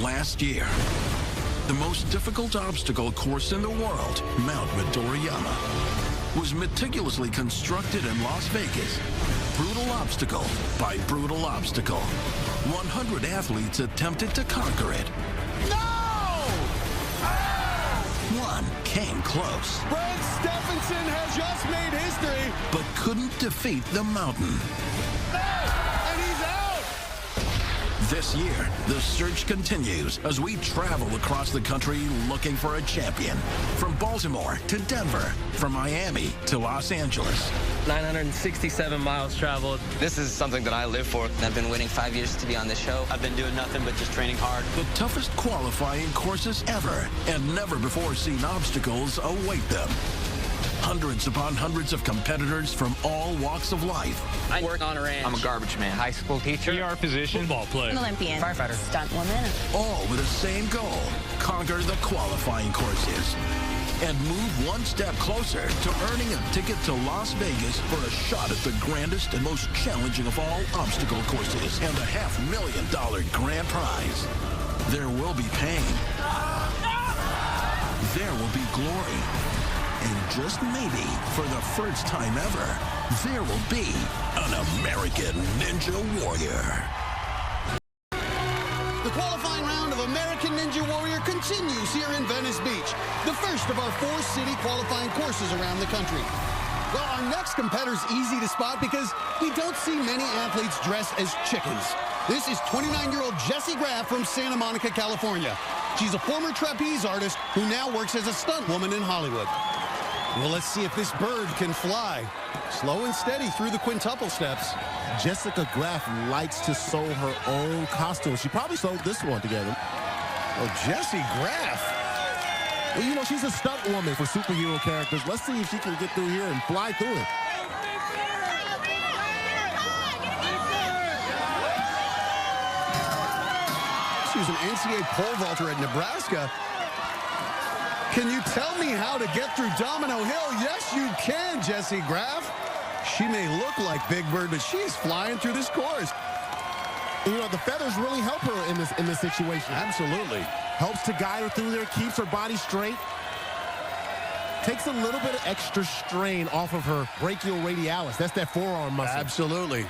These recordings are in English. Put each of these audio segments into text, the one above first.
Last year, the most difficult obstacle course in the world, Mount Midoriyama, was meticulously constructed in Las Vegas. Brutal obstacle by brutal obstacle. 100 athletes attempted to conquer it. No! One came close. Brent Stephenson has just made history. But couldn't defeat the mountain. And he's out! This year, the search continues as we travel across the country looking for a champion. From Baltimore to Denver, from Miami to Los Angeles. 967 miles traveled. This is something that I live for. I've been waiting 5 years to be on this show. I've been doing nothing but just training hard. The toughest qualifying courses ever, and never before seen obstacles await them. Hundreds upon hundreds of competitors from all walks of life. I work on a ranch. I'm a garbage man. High school teacher. PR physician. Football player. An Olympian. Firefighter. Stunt woman. All with the same goal: conquer the qualifying courses. And move one step closer to earning a ticket to Las Vegas for a shot at the grandest and most challenging of all obstacle courses and a $500,000 grand prize. There will be pain. There will be glory. And just maybe, for the first time ever, there will be an American Ninja Warrior. The qualifying round of American Ninja Warrior continues here in Venice Beach, the first of our 4 city qualifying courses around the country. Well, our next competitor is easy to spot because we don't see many athletes dressed as chickens. This is 29-year-old Jessie Graff from Santa Monica, California. She's a former trapeze artist who now works as a stunt woman in Hollywood. Well, let's see if this bird can fly. Slow and steady through the quintuple steps. Jessica Graff likes to sew her own costume. She probably sewed this one together. Oh, Jessie Graff. Well, you know, she's a stunt woman for superhero characters. Let's see if she can get through here and fly through it. She was an NCAA pole vaulter at Nebraska. Can you tell me how to get through Domino Hill? Yes, you can, Jessie Graff. She may look like Big Bird, but she's flying through this course. You know, the feathers really help her in this situation. Absolutely. Helps to guide her through there, keeps her body straight. Takes a little bit of extra strain off of her brachial radialis. That's that forearm muscle. Absolutely.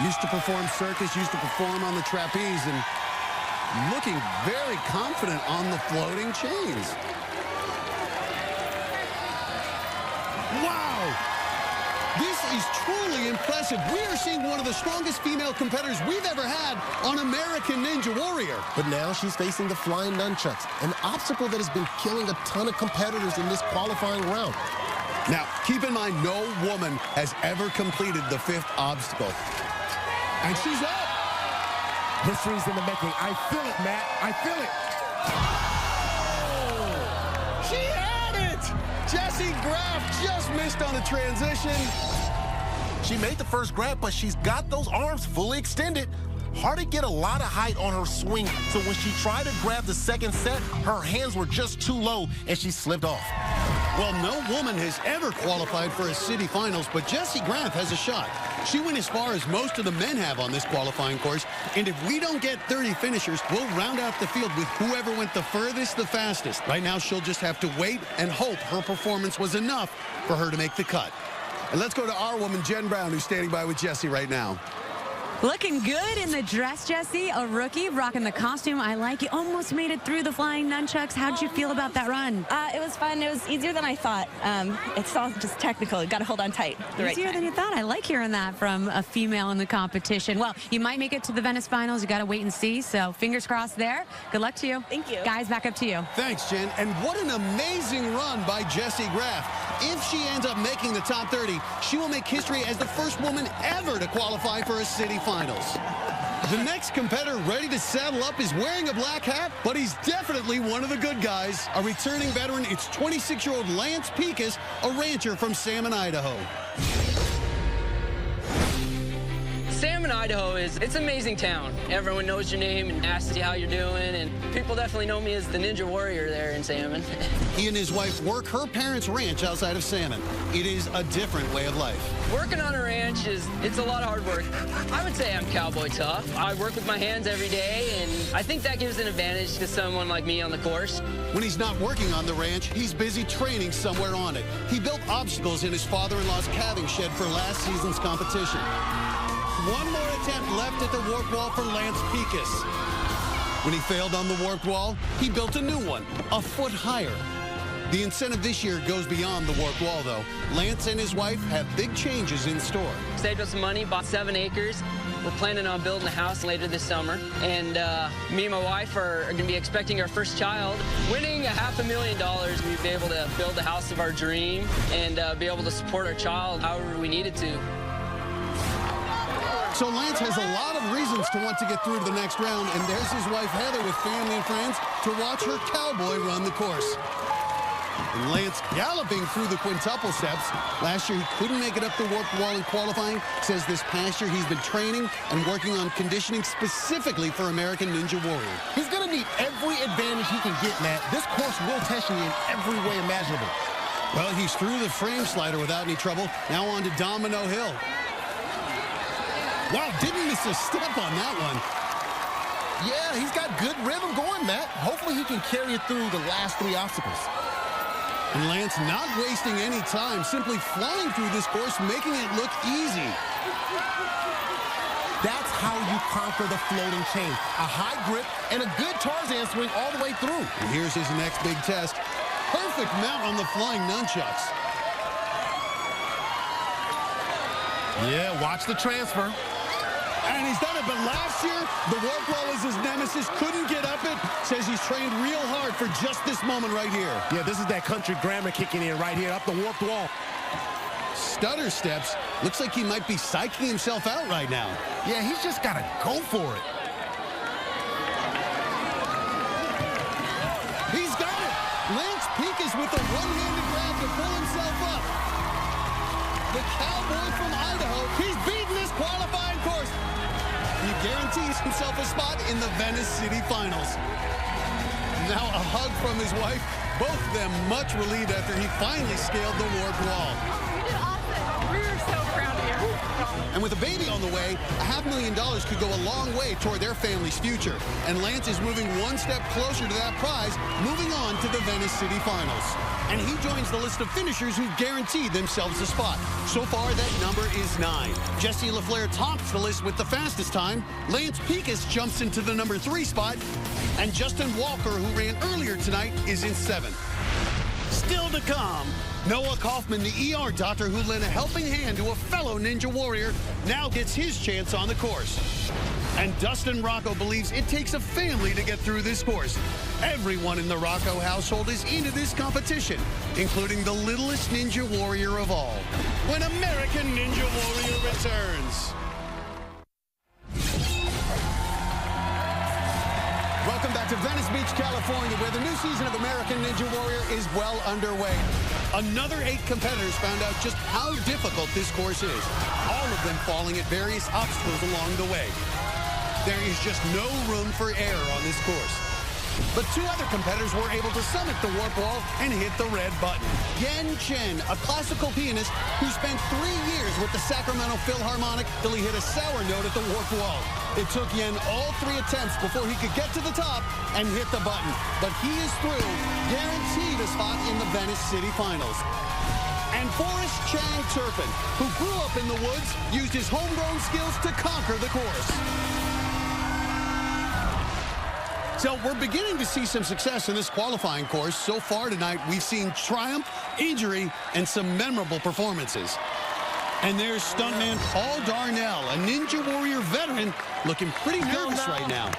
Used to perform circus, used to perform on the trapeze, and looking very confident on the floating chains. Wow! This is truly impressive. We are seeing one of the strongest female competitors we've ever had on American Ninja Warrior. But now she's facing the flying nunchucks, an obstacle that has been killing a ton of competitors in this qualifying round. Now, keep in mind, no woman has ever completed the 5th obstacle. And she's up. History's in the making. I feel it, Matt. I feel it. Oh! She had it! Jessie Graff just missed on the transition. She made the first grab, but she's got those arms fully extended. Hard to get a lot of height on her swing, so when she tried to grab the second set, her hands were just too low, and she slipped off. Well, no woman has ever qualified for a city finals, but Jessie Graff has a shot. She went as far as most of the men have on this qualifying course, and if we don't get 30 finishers, we'll round out the field with whoever went the furthest, the fastest. Right now, she'll just have to wait and hope her performance was enough for her to make the cut. And let's go to our woman, Jenn Brown, who's standing by with Jessie right now. Looking good in the dress, Jessie. A rookie, rocking the costume. I like you. Almost made it through the flying nunchucks. How'd you feel about that run? It was fun. It was easier than I thought. It's all just technical. You got to hold on tight. Easier than you thought. I like hearing that from a female in the competition. Well, you might make it to the Venice finals. You got to wait and see. So fingers crossed there. Good luck to you. Thank you. Guys, back up to you. Thanks, Jen. And what an amazing run by Jessie Graff. If she ends up making the top 30, she will make history as the first woman ever to qualify for a city finals. The next competitor ready to saddle up is wearing a black hat, but he's definitely one of the good guys. A returning veteran, it's 26-year-old Lance Pekas, a rancher from Salmon, Idaho. Sam Salmon, Idaho it's an amazing town. Everyone knows your name and asks you how you're doing, and people definitely know me as the Ninja Warrior there in Salmon. He and his wife work her parents' ranch outside of Salmon. It is a different way of life. Working on a ranch it's a lot of hard work. I would say I'm cowboy tough. I work with my hands every day, and I think that gives an advantage to someone like me on the course. When he's not working on the ranch, he's busy training somewhere on it. He built obstacles in his father-in-law's calving shed for last season's competition. One more attempt left at the warp wall for Lance Pekus. When he failed on the warped wall, he built a new one, a foot higher. The incentive this year goes beyond the warped wall, though. Lance and his wife have big changes in store. Saved up some money, bought 7 acres. We're planning on building a house later this summer. And me and my wife are going to be expecting our first child. Winning $500,000, we'd be able to build the house of our dream and be able to support our child however we needed to. So Lance has a lot of reasons to want to get through to the next round, and there's his wife Heather with family and friends to watch her cowboy run the course. And Lance galloping through the quintuple steps. Last year he couldn't make it up the warped wall in qualifying. Says this past year he's been training and working on conditioning specifically for American Ninja Warrior. He's going to need every advantage he can get, Matt. This course will test you in every way imaginable. Well, he's through the frame slider without any trouble. Now on to Domino Hill. Wow, didn't miss a step on that one. Yeah, he's got good rhythm going, Matt. Hopefully he can carry it through the last 3 obstacles. And Lance not wasting any time, simply flying through this course, making it look easy. That's how you conquer the floating chain. A high grip and a good Tarzan swing all the way through. And here's his next big test. Perfect mount on the flying nunchucks. Yeah, watch the transfer. And he's done it, but last year, the warp wall was his nemesis, couldn't get up it. Says he's trained real hard for just this moment right here. Yeah, this is that country grammar kicking in right here, up the warped wall. Stutter steps. Looks like he might be psyching himself out right now. Yeah, he's just got to go for it. He's got it. Lance Pekus with a one-handed grab to pull himself up. The cowboy from Idaho, he's beaten this qualifying course. He guarantees himself a spot in the Venice City Finals. Now a hug from his wife, both of them much relieved after he finally scaled the warped wall. You did awesome. We're so proud of you. And with a baby on the way, $500,000 could go a long way toward their family's future. And Lance is moving one step closer to that prize, moving on to the Venice City Finals. And he joins the list of finishers who've guaranteed themselves a spot. So far, that number is 9. Jesse LaFleur tops the list with the fastest time. Lance Pekus jumps into the number 3 spot. And Justin Walker, who ran earlier tonight, is in 7th. Still to come, Noah Kaufman, the ER doctor who lent a helping hand to a fellow Ninja Warrior, now gets his chance on the course. And Dustin Rocco believes it takes a family to get through this course. Everyone in the Rocco household is into this competition, including the littlest Ninja Warrior of all, when American Ninja Warrior returns. Welcome back to Venice Beach, California, where the new season of American Ninja Warrior is well underway. Another 8 competitors found out just how difficult this course is, all of them falling at various obstacles along the way. There is just no room for error on this course. But 2 other competitors were able to summit the warp wall and hit the red button. Jenn, a classical pianist who spent 3 years with the Sacramento Philharmonic till he hit a sour note at the warp wall. It took Jenn all 3 attempts before he could get to the top and hit the button. But he is through, guaranteed a spot in the Venice City Finals. And Forrest Chang Turpin, who grew up in the woods, used his homegrown skills to conquer the course. So we're beginning to see some success in this qualifying course. So far tonight, we've seen triumph, injury, and some memorable performances. And there's stuntman Paul Darnell, a Ninja Warrior veteran, looking pretty nervous right now.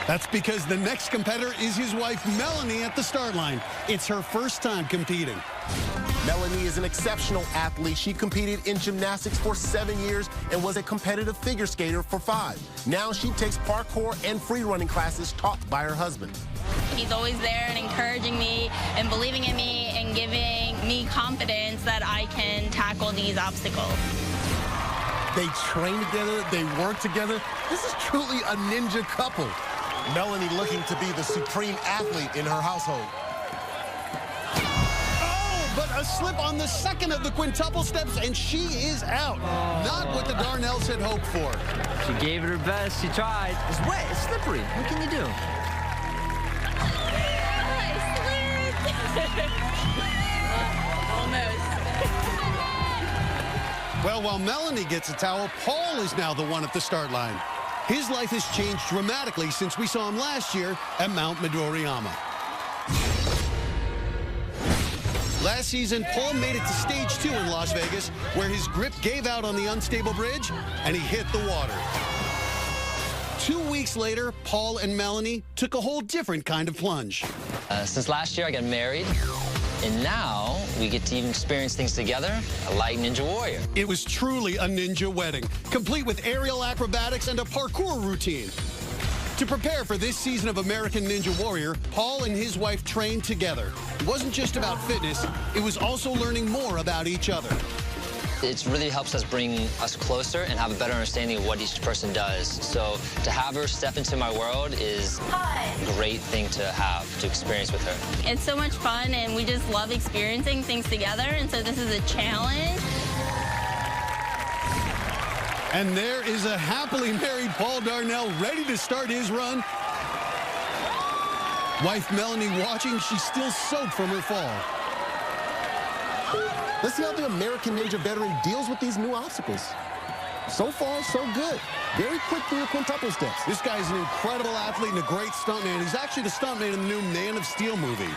That's because the next competitor is his wife, Melanie, at the start line. It's her first time competing. Melanie is an exceptional athlete. She competed in gymnastics for 7 years and was a competitive figure skater for 5. Now she takes parkour and free running classes taught by her husband. He's always there and encouraging me and believing in me and giving me confidence that I can tackle these obstacles. They train together. They work together. This is truly a ninja couple. Melanie looking to be the supreme athlete in her household. Oh, but a slip on the second of the quintuple steps, and she is out. Not what the Darnells had hoped for. She gave it her best. She tried. It's wet. It's slippery. What can you do? Well, while Melanie gets a towel, Paul is now the one at the start line. His life has changed dramatically since we saw him last year at Mount Midoriyama. Last season, Paul made it to stage 2 in Las Vegas, where his grip gave out on the unstable bridge, and he hit the water. 2 weeks later, Paul and Melanie took a whole different kind of plunge. Since last year, I got married. And now we get to even experience things together, like Ninja Warrior. It was truly a ninja wedding, complete with aerial acrobatics and a parkour routine. To prepare for this season of American Ninja Warrior, Paul and his wife trained together. It wasn't just about fitness, it was also learning more about each other. It really helps us bring us closer and have a better understanding of what each person does. So to have her step into my world is a great thing to have, to experience with her. It's so much fun, and we just love experiencing things together, and so this is a challenge. And there is a happily married Paul Darnell ready to start his run. Wife Melanie watching, she's still soaked from her fall. Let's see how the American Ninja veteran deals with these new obstacles. So far, so good. Very quick through the quintuple steps. This guy's an incredible athlete and a great stuntman. He's actually the stuntman in the new Man of Steel movie.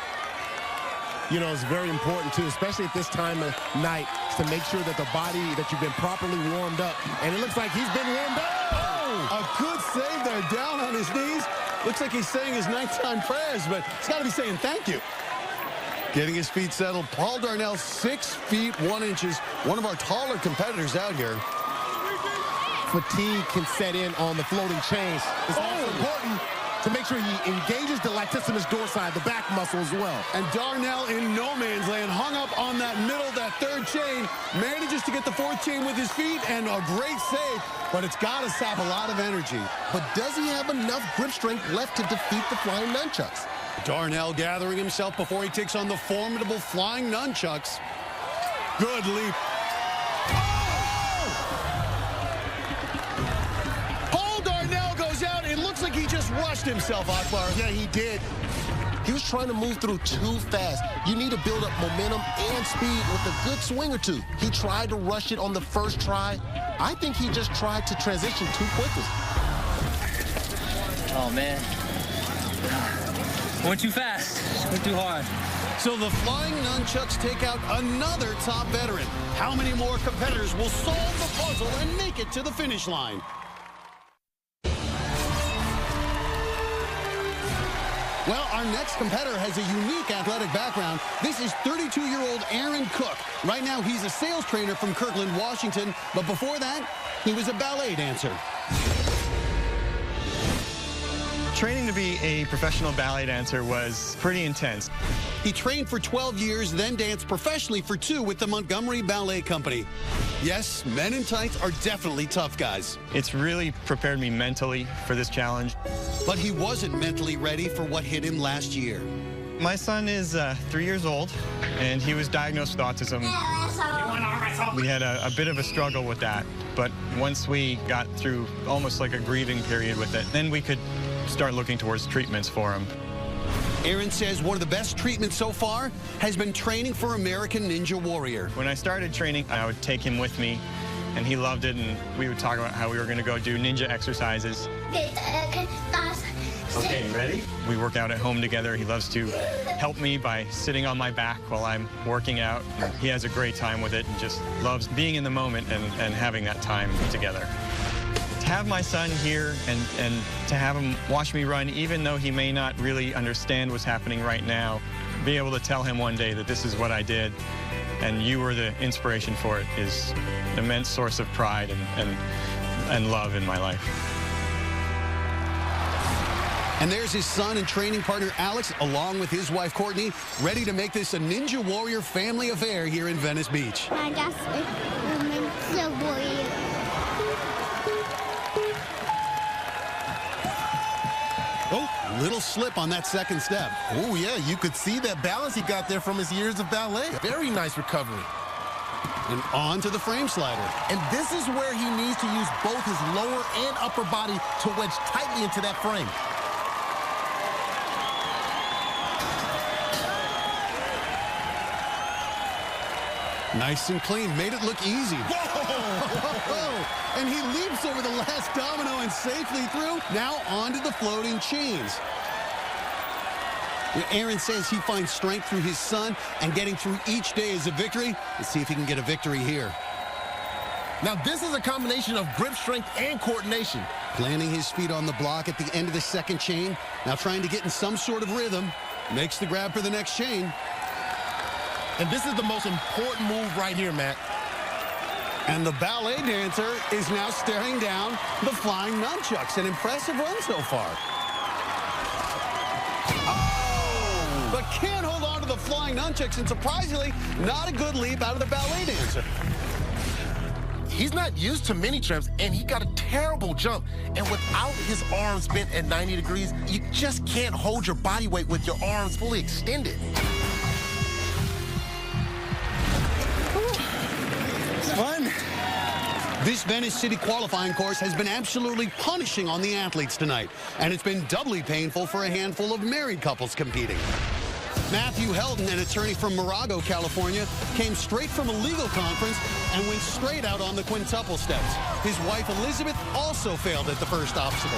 You know, it's very important, too, especially at this time of night, to make sure that the body, that you've been properly warmed up. And it looks like he's been warmed up. Oh! A good save there, down on his knees. Looks like he's saying his nighttime prayers, but he's got to be saying thank you. Getting his feet settled, Paul Darnell, 6 feet 1 inches, one of our taller competitors out here. Fatigue can set in on the floating chains. It's also important to make sure he engages the latissimus dorsi, the back muscle as well. And Darnell in no man's land, hung up on that middle, that third chain, manages to get the 4th chain with his feet, and a great save, but it's got to sap a lot of energy. But does he have enough grip strength left to defeat the flying nunchucks? Darnell gathering himself before he takes on the formidable flying nunchucks. Good leap. Oh! Paul Darnell goes out. It looks like he just rushed himself, Akbar. Yeah, he did. He was trying to move through too fast. You need to build up momentum and speed with a good swing or two. He tried to rush it on the first try. I think he just tried to transition too quickly. Oh, man. Went too fast. Went too hard. So the flying nunchucks take out another top veteran. How many more competitors will solve the puzzle and make it to the finish line? Well, our next competitor has a unique athletic background. This is 32-year-old Aaron Cook. Right now, he's a sales trainer from Kirkland, Washington. But before that, he was a ballet dancer. Training to be a professional ballet dancer was pretty intense. He trained for 12 years, then danced professionally for 2 with the Montgomery Ballet Company. Yes, men in tights are definitely tough guys. It's really prepared me mentally for this challenge. But he wasn't mentally ready for what hit him last year. My son is 3 years old, and he was diagnosed with autism. We had a bit of a struggle with that, but once we got through almost like a grieving period with it, then we could start looking towards treatments for him. Aaron says one of the best treatments so far has been training for American Ninja Warrior. When I started training, I would take him with me, and he loved it, and we would talk about how we were going to go do ninja exercises. Okay, ready? We work out at home together. He loves to help me by sitting on my back while I'm working out. He has a great time with it and just loves being in the moment and having that time together. To have my son here and to have him watch me run, even though he may not really understand what's happening right now, be able to tell him one day that this is what I did and you were the inspiration for it is an immense source of pride and love in my life. And there's his son and training partner Alex, along with his wife Courtney, ready to make this a Ninja Warrior family affair here in Venice Beach. My dad's a Ninja Warrior. little slip on that second step. Oh, yeah, you could see that balance he got there from his years of ballet. Very nice recovery. And on to the frame slider. And this is where he needs to use both his lower and upper body to wedge tightly into that frame. Nice and clean. Made it look easy. Whoa! And he leaps over the last domino and safely through. Now onto the floating chains. Aaron says he finds strength through his son, and getting through each day is a victory. Let's see if he can get a victory here. Now, this is a combination of grip strength and coordination. Planting his feet on the block at the end of the second chain. Now trying to get in some sort of rhythm. Makes the grab for the next chain. And this is the most important move right here, Matt. And the ballet dancer is now staring down the flying nunchucks. An impressive run so far. Oh! But can't hold on to the flying nunchucks, and surprisingly, not a good leap out of the ballet dancer. He's not used to mini tramps, and he got a terrible jump. And without his arms bent at 90 degrees, you just can't hold your body weight with your arms fully extended. It's fun. This Venice City qualifying course has been absolutely punishing on the athletes tonight, and it's been doubly painful for a handful of married couples competing. Matthew Heldon, an attorney from Morago, California, came straight from a legal conference and went straight out on the quintuple steps. His wife, Elizabeth, also failed at the first obstacle.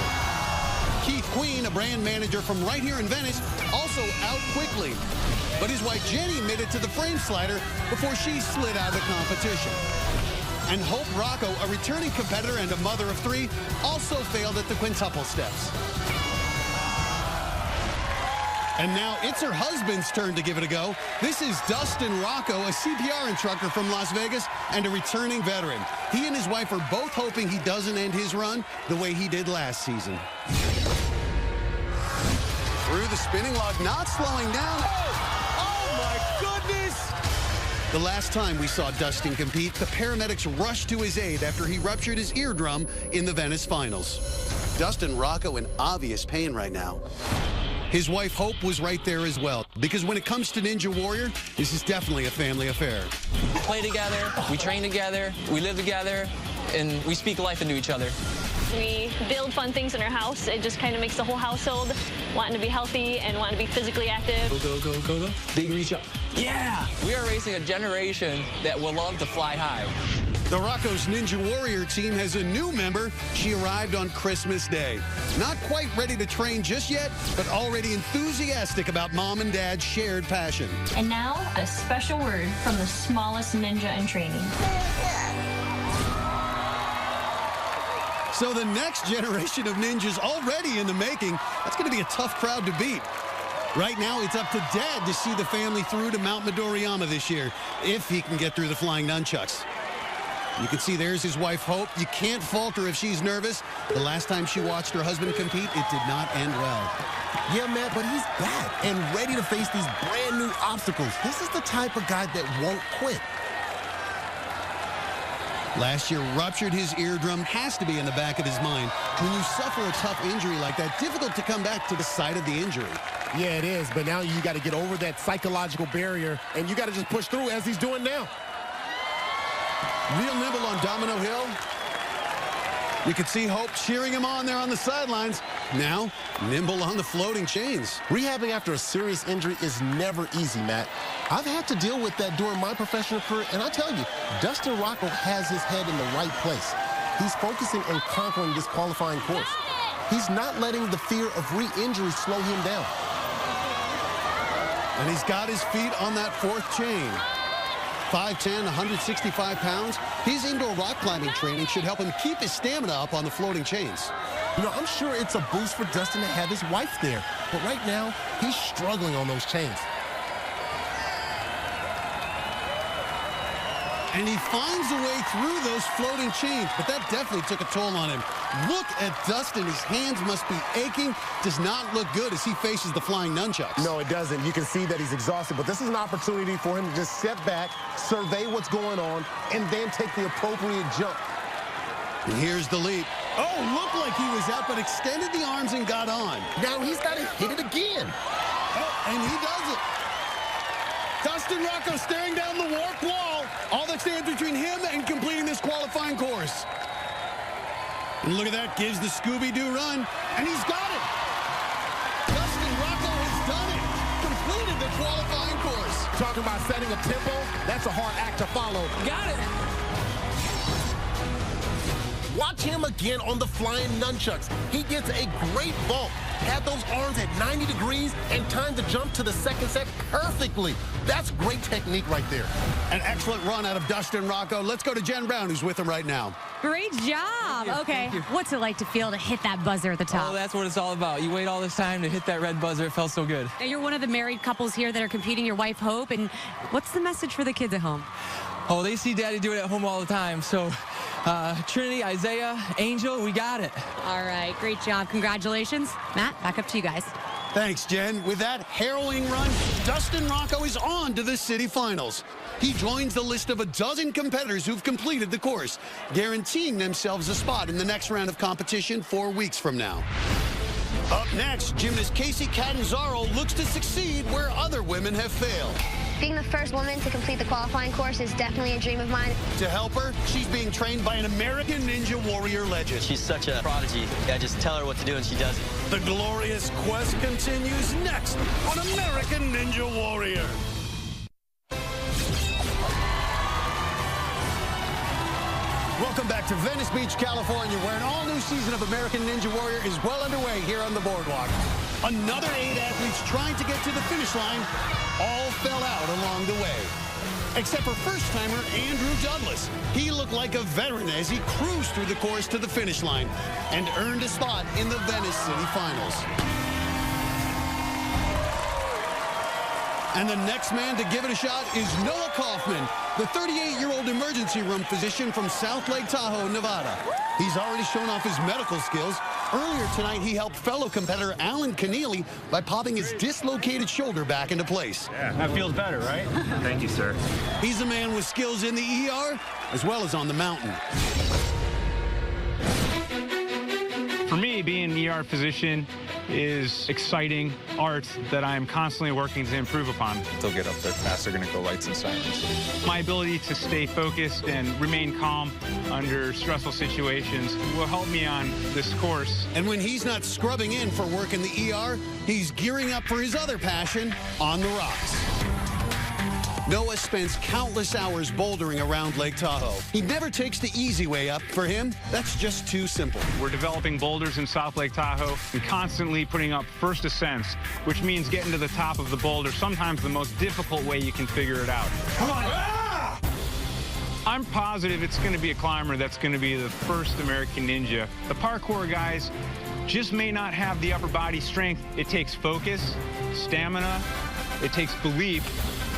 Keith Queen, a brand manager from right here in Venice, also out quickly. But his wife, Jenny, made it to the frame slider before she slid out of the competition. And Hope Rocco, a returning competitor and a mother of three, also failed at the quintuple steps. And now it's her husband's turn to give it a go. This is Dustin Rocco, a CPR instructor from Las Vegas and a returning veteran. He and his wife are both hoping he doesn't end his run the way he did last season. Through the spinning log, not slowing down. Oh my goodness! The last time we saw Dustin compete, the paramedics rushed to his aid after he ruptured his eardrum in the Venice finals. Dustin Rocco in obvious pain right now. His wife, Hope, was right there as well, because when it comes to Ninja Warrior, this is definitely a family affair. We play together, we train together, we live together, and we speak life into each other. We build fun things in our house. It just kind of makes the whole household wanting to be healthy and wanting to be physically active. Go, go, go, go, go. Big reach up. Yeah! We are raising a generation that will love to fly high. The Rocco's Ninja Warrior team has a new member. She arrived on Christmas Day. Not quite ready to train just yet, but already enthusiastic about mom and dad's shared passion. And now, a special word from the smallest ninja in training. So the next generation of ninjas already in the making. That's going to be a tough crowd to beat. Right now, it's up to Dad to see the family through to Mount Midoriyama this year, if he can get through the flying nunchucks. You can see there's his wife, Hope. You can't fault her if she's nervous. The last time she watched her husband compete, it did not end well. Yeah, Matt, but he's back and ready to face these brand new obstacles. This is the type of guy that won't quit. Last year, ruptured his eardrum, has to be in the back of his mind. When you suffer a tough injury like that, difficult to come back to the site of the injury. Yeah, it is, but now you got to get over that psychological barrier, and you got to just push through as he's doing now. Real nimble on Domino Hill. You can see Hope cheering him on there on the sidelines. Now, nimble on the floating chains. Rehabbing after a serious injury is never easy, Matt. I've had to deal with that during my professional career, and I tell you, Dustin Rocco has his head in the right place. He's focusing on conquering this qualifying course. He's not letting the fear of re-injury slow him down. And he's got his feet on that fourth chain. 5'10", 165 pounds. His indoor rock climbing training should help him keep his stamina up on the floating chains. You know, I'm sure it's a boost for Dustin to have his wife there. But right now, he's struggling on those chains. And he finds a way through those floating chains, but that definitely took a toll on him. Look at Dustin. His hands must be aching. Does not look good as he faces the flying nunchucks. No, it doesn't. You can see that he's exhausted, but this is an opportunity for him to just step back, survey what's going on, and then take the appropriate jump. And here's the leap. Oh, looked like he was out, but extended the arms and got on. Now he's got to hit it again. Oh, and he does it. Dustin Rocco staring down the warped wall. All that stands between him and completing this qualifying course. And look at that, gives the Scooby-Doo run, and he's got it. Dustin Rocco has done it. Completed the qualifying course. Talking about setting a tempo, that's a hard act to follow. Got it. Watch him again on the flying nunchucks. He gets a great vault. Had those arms at 90 degrees and timed the jump to the second set perfectly. That's great technique right there. An excellent run out of Dustin Rocco. Let's go to Jenn Brown, who's with him right now. Great job. Okay, what's it like to feel to hit that buzzer at the top? Oh, that's what it's all about. You wait all this time to hit that red buzzer. It felt so good. Now, you're one of the married couples here that are competing, your wife, Hope. And what's the message for the kids at home? Oh, they see Daddy do it at home all the time. So, Trinity, Isaiah, Angel, we got it. All right, great job. Congratulations. Matt, back up to you guys. Thanks, Jen. With that harrowing run, Dustin Rocco is on to the city finals. He joins the list of a dozen competitors who've completed the course, guaranteeing themselves a spot in the next round of competition 4 weeks from now. Up next, gymnast Casey Catanzaro looks to succeed where other women have failed. Being the first woman to complete the qualifying course is definitely a dream of mine. To help her, she's being trained by an American Ninja Warrior legend. She's such a prodigy. I just tell her what to do and she does it. The glorious quest continues next on American Ninja Warrior. Welcome back to Venice Beach, California, where an all-new season of American Ninja Warrior is well underway here on the boardwalk. Another 8 athletes trying to get to the finish line all fell out along the way. Except for first-timer Andrew Douglas. He looked like a veteran as he cruised through the course to the finish line and earned a spot in the Venice City Finals. And the next man to give it a shot is Noah Kaufman, the 38-year-old emergency room physician from South Lake Tahoe, Nevada. He's already shown off his medical skills. Earlier tonight, he helped fellow competitor Alan Keneally by popping his dislocated shoulder back into place. Yeah, that feels better, right? Thank you, sir. He's a man with skills in the ER as well as on the mountain. For me, being an ER physician is exciting art that I am constantly working to improve upon. They'll get up there fast. They're going to go lights and sirens. My ability to stay focused and remain calm under stressful situations will help me on this course. And when he's not scrubbing in for work in the ER, he's gearing up for his other passion, on the rocks. Noah spends countless hours bouldering around Lake Tahoe. He never takes the easy way up. For him, that's just too simple. We're developing boulders in South Lake Tahoe and constantly putting up first ascents, which means getting to the top of the boulder, sometimes the most difficult way you can figure it out. Come on. I'm positive it's going to be a climber that's going to be the first American Ninja. The parkour guys just may not have the upper body strength. It takes focus, stamina, it takes belief,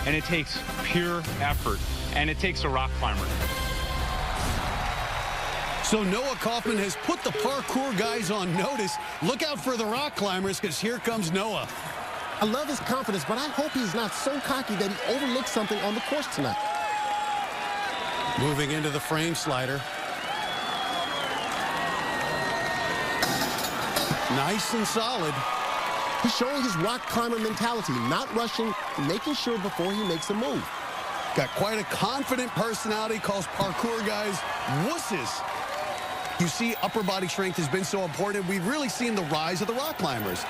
and it takes pure effort, and it takes a rock climber. So Noah Kaufman has put the parkour guys on notice. Look out for the rock climbers, because here comes Noah. I love his confidence, but I hope he's not so cocky that he overlooks something on the course tonight. Moving into the frame slider. Nice and solid. He's showing his rock climber mentality, not rushing, making sure before he makes a move. Got quite a confident personality, calls parkour guys wusses. You see, upper body strength has been so important. We've really seen the rise of the rock climbers.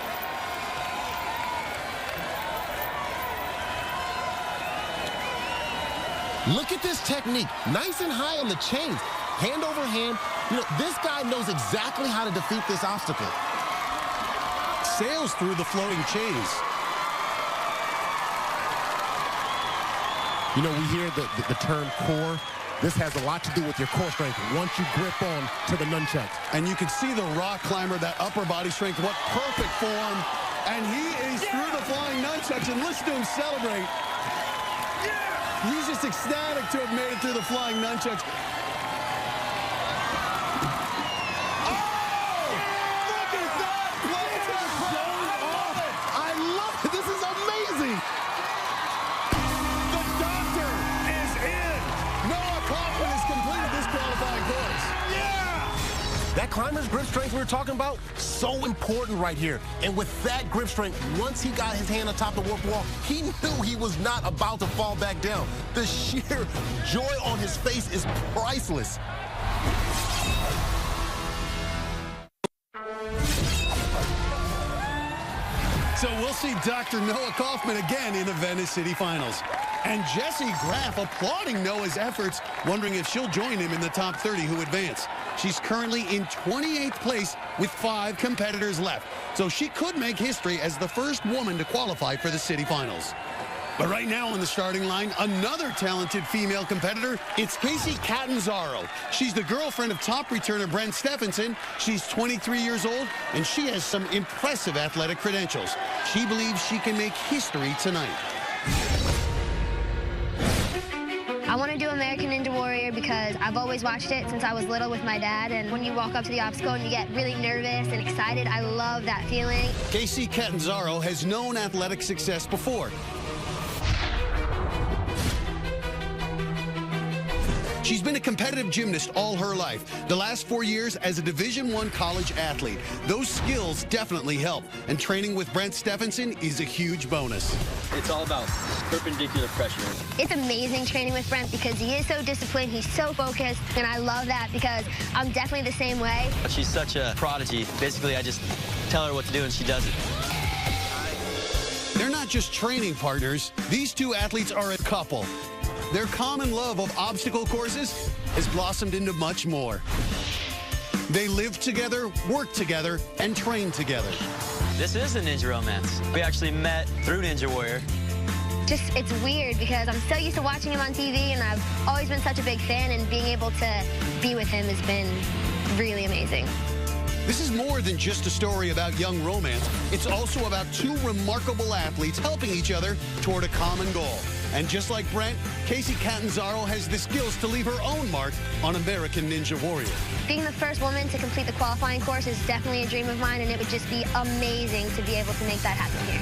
Look at this technique. Nice and high on the chains. Hand over hand. You know, this guy knows exactly how to defeat this obstacle. Sails through the floating chains. You know, we hear the term core. This has a lot to do with your core strength once you grip on to the nunchucks. And you can see the rock climber, that upper body strength, what perfect form. And he is through the flying nunchucks, and listen to him celebrate. He's just ecstatic to have made it through the flying nunchucks. That climber's grip strength we were talking about, so important right here. And with that grip strength, once he got his hand on top of the warp wall, he knew he was not about to fall back down. The sheer joy on his face is priceless. So we'll see Dr. Noah Kaufman again in the Venice City Finals. And Jessie Graff applauding Noah's efforts, wondering if she'll join him in the top 30 who advance. She's currently in 28th place with 5 competitors left. So she could make history as the first woman to qualify for the City Finals. But right now on the starting line, another talented female competitor, it's Casey Catanzaro. She's the girlfriend of top returner Brent Stephenson. She's 23 years old, and she has some impressive athletic credentials. She believes she can make history tonight. I want to do American Ninja Warrior because I've always watched it since I was little with my dad, and when you walk up to the obstacle and you get really nervous and excited, I love that feeling. Casey Catanzaro has known athletic success before. She's been a competitive gymnast all her life, the last 4 years as a Division I college athlete. Those skills definitely help, and training with Brent Stephenson is a huge bonus. It's all about perpendicular pressure. It's amazing training with Brent because he is so disciplined, he's so focused, and I love that because I'm definitely the same way. She's such a prodigy. Basically, I just tell her what to do and she does it. They're not just training partners. These two athletes are a couple. Their common love of obstacle courses has blossomed into much more. They live together, work together, and train together. This is a ninja romance. We actually met through Ninja Warrior. Just, it's weird because I'm so used to watching him on TV, and I've always been such a big fan, and being able to be with him has been really amazing. This is more than just a story about young romance. It's also about two remarkable athletes helping each other toward a common goal. And just like Brent, Casey Catanzaro has the skills to leave her own mark on American Ninja Warrior. Being the first woman to complete the qualifying course is definitely a dream of mine, and it would just be amazing to be able to make that happen here.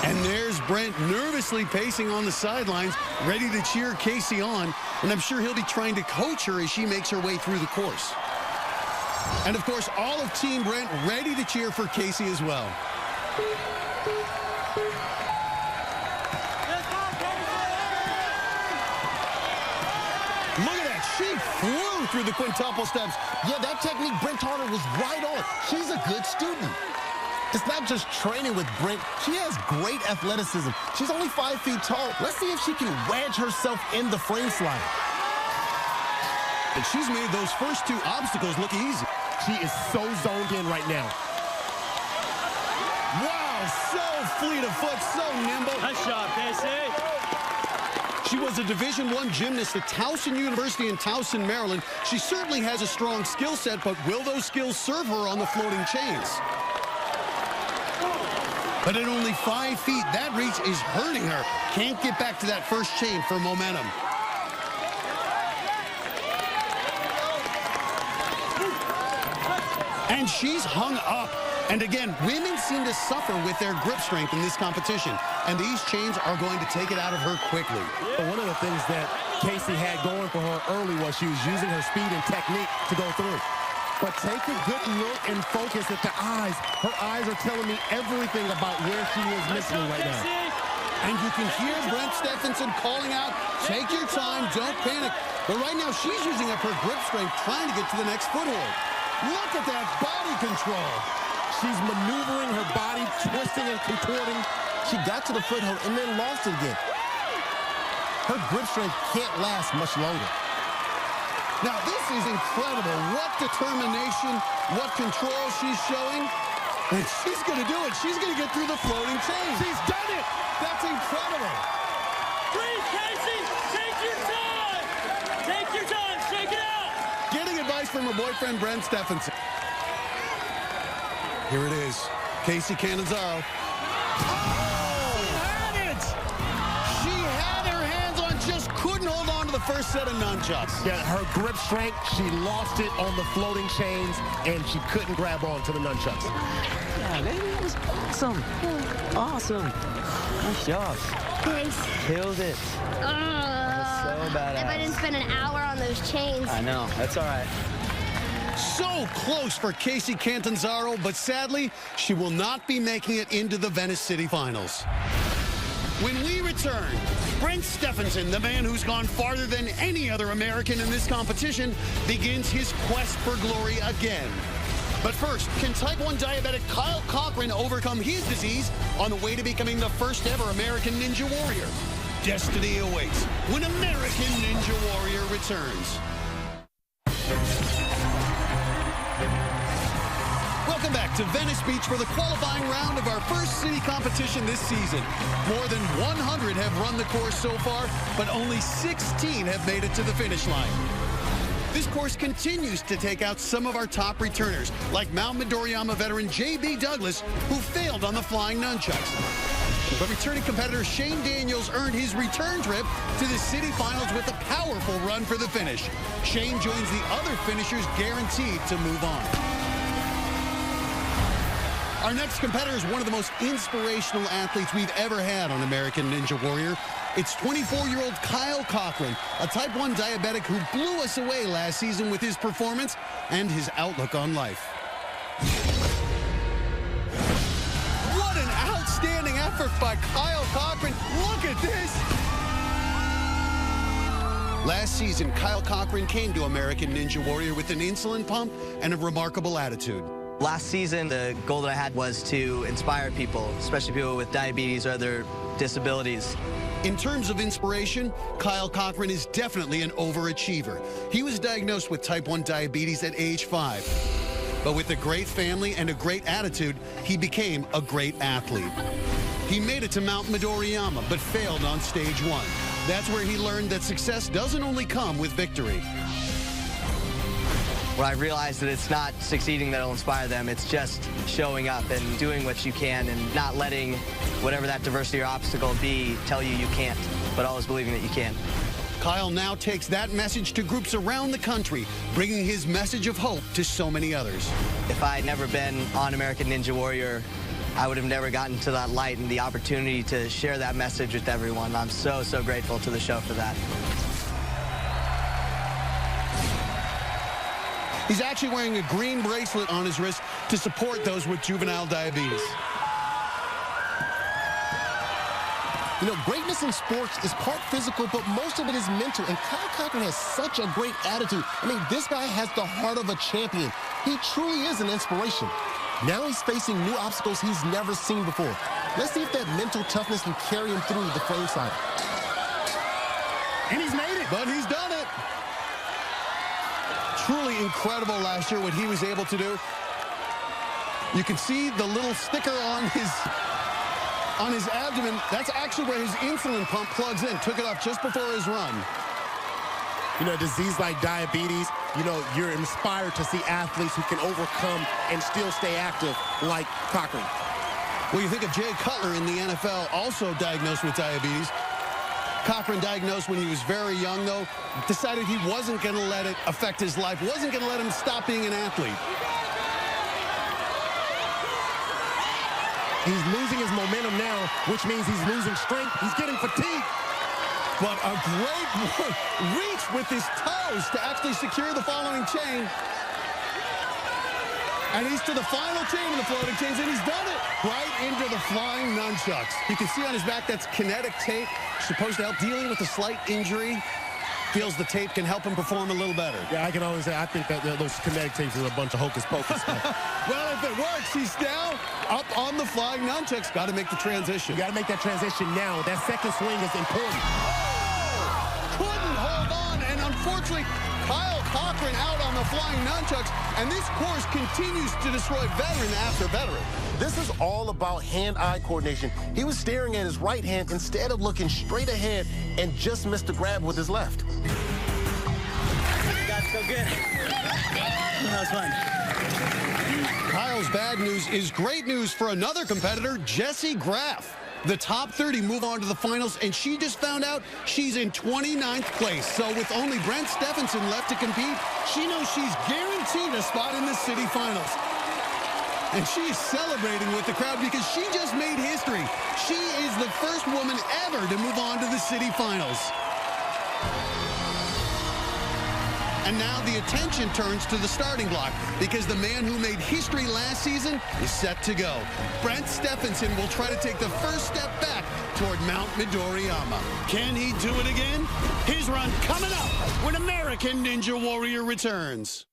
And there's Brent nervously pacing on the sidelines, ready to cheer Casey on. And I'm sure he'll be trying to coach her as she makes her way through the course. And of course, all of Team Brent ready to cheer for Casey as well. Look at that. She flew through the quintuple steps. Yeah, that technique Brent taught her was right on. She's a good student. It's not just training with Brent. She has great athleticism. She's only 5 feet tall. Let's see if she can wedge herself in the frame slider. And she's made those first 2 obstacles look easy. She is so zoned in right now. Wow, so fleet of foot, so nimble. Nice job, Casey. She was a Division I gymnast at Towson University in Towson, Maryland. She certainly has a strong skill set, but will those skills serve her on the floating chains? But at only 5 feet, that reach is hurting her. Can't get back to that first chain for momentum. And she's hung up. And again, women seem to suffer with their grip strength in this competition. And these chains are going to take it out of her quickly. One of the things that Casey had going for her early was she was using her speed and technique to go through. But take a good look and focus at the eyes. Her eyes are telling me everything about where she is missing right now. And you can hear Brent Stephenson calling out, take your time, don't panic. But right now, she's using up her grip strength, trying to get to the next foothold. Look at that body control. She's maneuvering her body, twisting and contorting. She got to the foothold and then lost it again. Her grip strength can't last much longer. Now, this is incredible. What determination, what control she's showing. And she's going to do it. She's going to get through the floating chain. She's done it. That's incredible. Breathe, Casey. Take your time. Take your time. Shake it out. Getting advice from her boyfriend, Brent Stephenson. Here it is. Casey Catanzaro. Oh! She had it! She had her hands on, just couldn't hold on to the first set of nunchucks. Yeah, her grip strength, she lost it on the floating chains, and she couldn't grab on to the nunchucks. Yeah, baby, that was awesome. Awesome. Nice job. Thanks. Killed it. So badass. If I didn't spend an hour on those chains. I know. That's all right. So close for Casey Catanzaro, but sadly, she will not be making it into the Venice City Finals. When we return, Brent Stephenson, the man who's gone farther than any other American in this competition, begins his quest for glory again. But first, can type 1 diabetic Kyle Cochran overcome his disease on the way to becoming the first ever American Ninja Warrior? Destiny awaits when American Ninja Warrior returns. Welcome back to Venice Beach for the qualifying round of our first city competition this season. More than 100 have run the course so far, but only 16 have made it to the finish line. This course continues to take out some of our top returners, like Mount Midoriyama veteran J.B. Douglas, who failed on the flying nunchucks. But returning competitor Shane Daniels earned his return trip to the city finals with a powerful run for the finish. Shane joins the other finishers guaranteed to move on. Our next competitor is one of the most inspirational athletes we've ever had on American Ninja Warrior. It's 24-year-old Kyle Cochran, a type 1 diabetic who blew us away last season with his performance and his outlook on life. What an outstanding effort by Kyle Cochran. Look at this. Last season, Kyle Cochran came to American Ninja Warrior with an insulin pump and a remarkable attitude. Last season, the goal that I had was to inspire people, especially people with diabetes or other disabilities. In terms of inspiration, Kyle Cochran is definitely an overachiever. He was diagnosed with type 1 diabetes at age 5. But with a great family and a great attitude, he became a great athlete. He made it to Mount Midoriyama, but failed on stage 1. That's where he learned that success doesn't only come with victory. Well, I realized that it's not succeeding that'll inspire them. It's just showing up and doing what you can and not letting whatever that diversity or obstacle be tell you you can't, but always believing that you can. Kyle now takes that message to groups around the country, bringing his message of hope to so many others. If I had never been on American Ninja Warrior, I would have never gotten to that light and the opportunity to share that message with everyone. I'm so, so grateful to the show for that. He's actually wearing a green bracelet on his wrist to support those with juvenile diabetes. You know, greatness in sports is part physical, but most of it is mental. And Kyle Cochran has such a great attitude. I mean, this guy has the heart of a champion. He truly is an inspiration. Now he's facing new obstacles he's never seen before. Let's see if that mental toughness can carry him through the frame side. And he's made it. But he's done it. Truly incredible last year what he was able to do. You can see the little sticker on his abdomen. That's actually where his insulin pump plugs in. Took it off just before his run. You know, a disease like diabetes, you know, you're inspired to see athletes who can overcome and still stay active like Cochran. Well, you think of Jay Cutler in the NFL, also diagnosed with diabetes. Cochran diagnosed when he was very young, though, decided he wasn't going to let it affect his life, wasn't going to let him stop being an athlete. He's losing his momentum now, which means he's losing strength. He's getting fatigued. But a great reach with his toes to actually secure the following chain. And he's to the final chain of the floating chains, and he's done it. Right into the flying nunchucks. You can see on his back that's kinetic tape, supposed to help dealing with a slight injury. Feels the tape can help him perform a little better. Yeah, I can always say I think that those kinetic tapes are a bunch of hocus pocus. Well, if it works, he's now up on the flying nunchucks. Got to make the transition. You got to make that transition now. That second swing is important. Oh! Couldn't hold on, and unfortunately, Kyle Cochran out on the flying nunchucks, and this course continues to destroy veteran after veteran. This is all about hand-eye coordination. He was staring at his right hand instead of looking straight ahead and just missed the grab with his left. You guys so good. That was fun. Kyle's bad news is great news for another competitor, Jesse Graff. The top 30 move on to the finals, and she just found out she's in 29th place. So with only Brent Stephenson left to compete, she knows she's guaranteed a spot in the city finals. And she's celebrating with the crowd because she just made history. She is the first woman ever to move on to the city finals. And now the attention turns to the starting block because the man who made history last season is set to go. Brent Stephenson will try to take the first step back toward Mount Midoriyama. Can he do it again? His run coming up when American Ninja Warrior returns.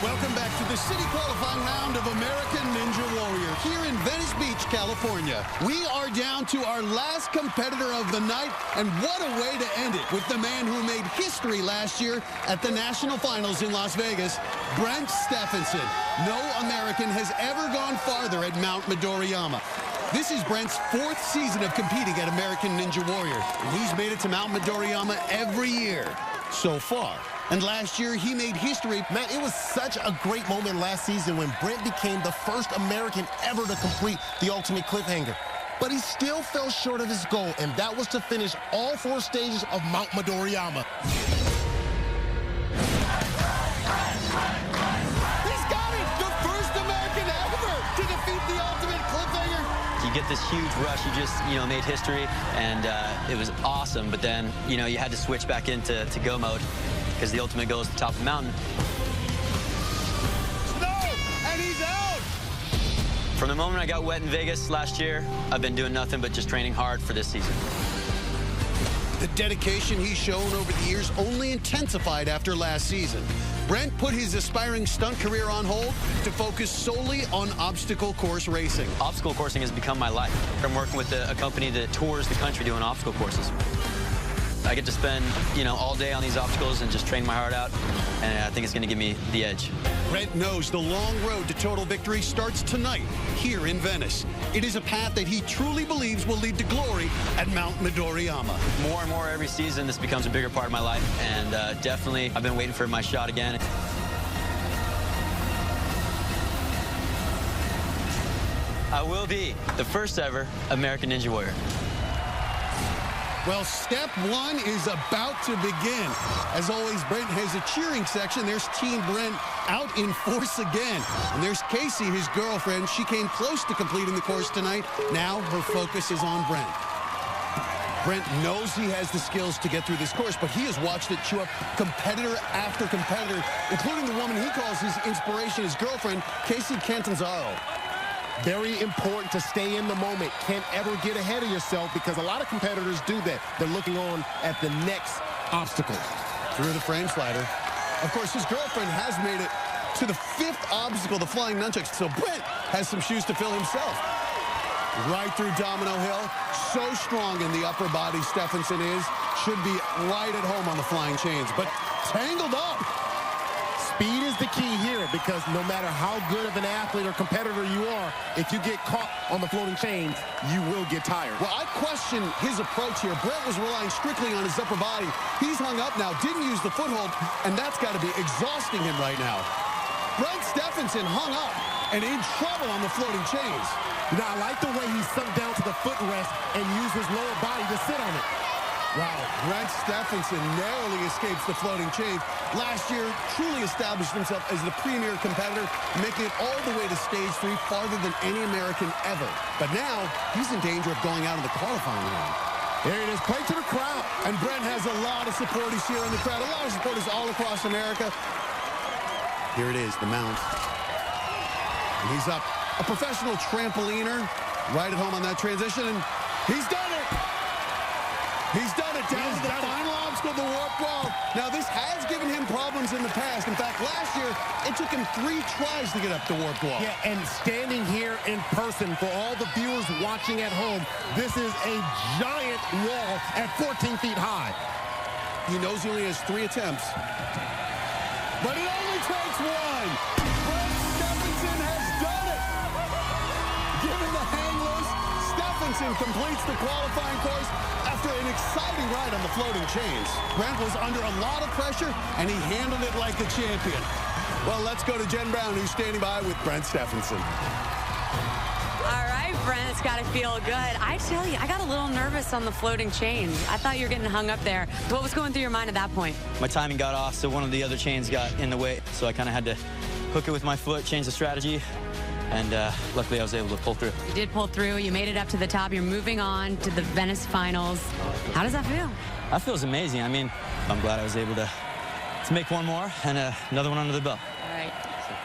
Welcome back to the city qualifying round of American Ninja Warrior here in Venice Beach, California. We are down to our last competitor of the night, and what a way to end it with the man who made history last year at the National Finals in Las Vegas, Brent Stephenson. No American has ever gone farther at Mount Midoriyama. This is Brent's 4th season of competing at American Ninja Warrior, and he's made it to Mount Midoriyama every year so far. And last year, he made history. Matt, it was such a great moment last season when Brent became the first American ever to complete the ultimate cliffhanger. But he still fell short of his goal, and that was to finish all 4 stages of Mount Midoriyama. He's got it! The first American ever to defeat the ultimate cliffhanger. You get this huge rush. You just, made history, and it was awesome. But then, you had to switch back into go mode, because the ultimate goes to the top of the mountain. No! And he's out! From the moment I got wet in Vegas last year, I've been doing nothing but just training hard for this season. The dedication he's shown over the years only intensified after last season. Brent put his aspiring stunt career on hold to focus solely on obstacle course racing. Obstacle coursing has become my life. I'm working with a company that tours the country doing obstacle courses. I get to spend, all day on these obstacles and just train my heart out, and I think it's going to give me the edge. Brent knows the long road to total victory starts tonight here in Venice. It is a path that he truly believes will lead to glory at Mount Midoriyama. More and more every season, this becomes a bigger part of my life, and definitely I've been waiting for my shot again. I will be the first ever American Ninja Warrior. Well, step 1 is about to begin. As always, Brent has a cheering section. There's Team Brent out in force again. And there's Casey, his girlfriend. She came close to completing the course tonight. Now her focus is on Brent. Brent knows he has the skills to get through this course, but he has watched it chew up competitor after competitor, including the woman he calls his inspiration, his girlfriend, Casey Cantanzaro. Very important to stay in the moment. Can't ever get ahead of yourself because a lot of competitors do that. They're looking on at the next obstacle. Through the frame slider. Of course, his girlfriend has made it to the 5th obstacle, the flying nunchucks, so Brent has some shoes to fill himself. Right through Domino Hill. So strong in the upper body, Stephenson is. Should be right at home on the flying chains, but tangled up. Speed is the key here because no matter how good of an athlete or competitor you are, if you get caught on the floating chains, you will get tired. Well, I question his approach here. Brent was relying strictly on his upper body. He's hung up now, didn't use the foothold, and that's got to be exhausting him right now. Brent Stephenson hung up and in trouble on the floating chains. Now, I like the way he sunk down to the footrest and used his lower body to sit on it. Wow, Brent Stephenson narrowly escapes the floating chains. Last year, truly established himself as the premier competitor, making it all the way to stage 3, farther than any American ever. But now, he's in danger of going out in the qualifying round. There it is, play to the crowd. And Brent has a lot of supporters here in the crowd, a lot of supporters all across America. Here it is, the mount. And he's up. A professional trampoliner, right at home on that transition, and he's done it! He's done it down to the final obstacle, the warp wall. Now, this has given him problems in the past. In fact, last year, it took him 3 tries to get up the warp wall. Yeah, and standing here in person, for all the viewers watching at home, this is a giant wall at 14 feet high. He knows he only has 3 attempts. But it only takes 1. Brent Stephenson has done it. Given the hang loose, Stephenson completes the qualifying course after an exciting ride on the floating chains. Brent was under a lot of pressure, and he handled it like a champion. Well, let's go to Jenn Brown, who's standing by with Brent Stephenson. All right, Brent, it's got to feel good. I tell you, I got a little nervous on the floating chain. I thought you were getting hung up there. What was going through your mind at that point? My timing got off, so one of the other chains got in the way, so I kind of had to hook it with my foot, change the strategy, and luckily I was able to pull through. You did pull through. You made it up to the top. You're moving on to the Venice finals. How does that feel? That feels amazing. I mean, I'm glad I was able to make one more and another one under the belt. All right.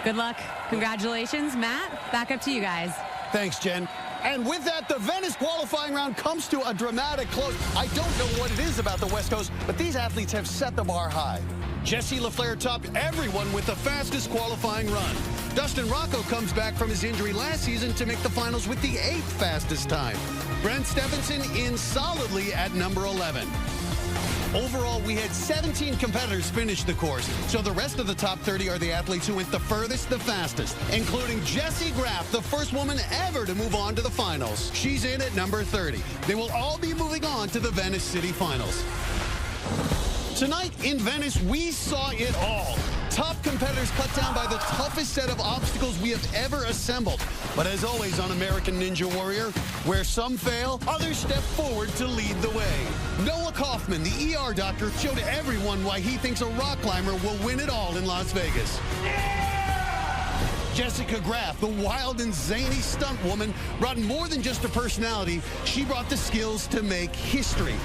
Good luck. Congratulations. Matt, back up to you guys. Thanks, Jen. And with that, the Venice qualifying round comes to a dramatic close. I don't know what it is about the West Coast, but these athletes have set the bar high. Jessie LaFleur topped everyone with the fastest qualifying run. Dustin Rocco comes back from his injury last season to make the finals with the 8th fastest time. Brent Stephenson in solidly at number 11. Overall, we had 17 competitors finish the course, so the rest of the top 30 are the athletes who went the furthest, the fastest, including Jessie Graff, the first woman ever to move on to the finals. She's in at number 30. They will all be moving on to the Venice City Finals. Tonight in Venice, we saw it all. Top competitors cut down by the toughest set of obstacles we have ever assembled. But as always on American Ninja Warrior, where some fail, others step forward to lead the way. Noah Kaufman, the ER doctor, showed everyone why he thinks a rock climber will win it all in Las Vegas. Jessica Graff, the wild and zany stunt woman, brought more than just a personality. She brought the skills to make history.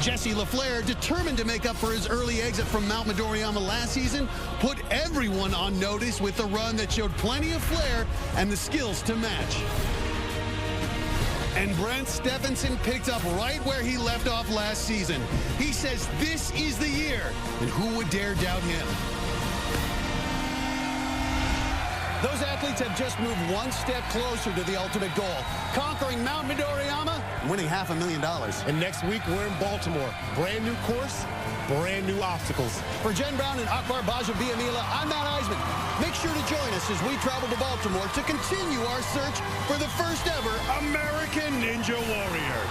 Jessie LaFleur, determined to make up for his early exit from Mount Midoriyama last season, put everyone on notice with a run that showed plenty of flair and the skills to match. And Brent Stephenson picked up right where he left off last season. He says this is the year, and who would dare doubt him? Those athletes have just moved one step closer to the ultimate goal, conquering Mount Midoriyama and winning $500,000. And next week, we're in Baltimore. Brand new course, brand new obstacles. For Jenn Brown and Akbar Gbaja-Biamila, I'm Matt Iseman. Make sure to join us as we travel to Baltimore to continue our search for the first ever American Ninja Warrior.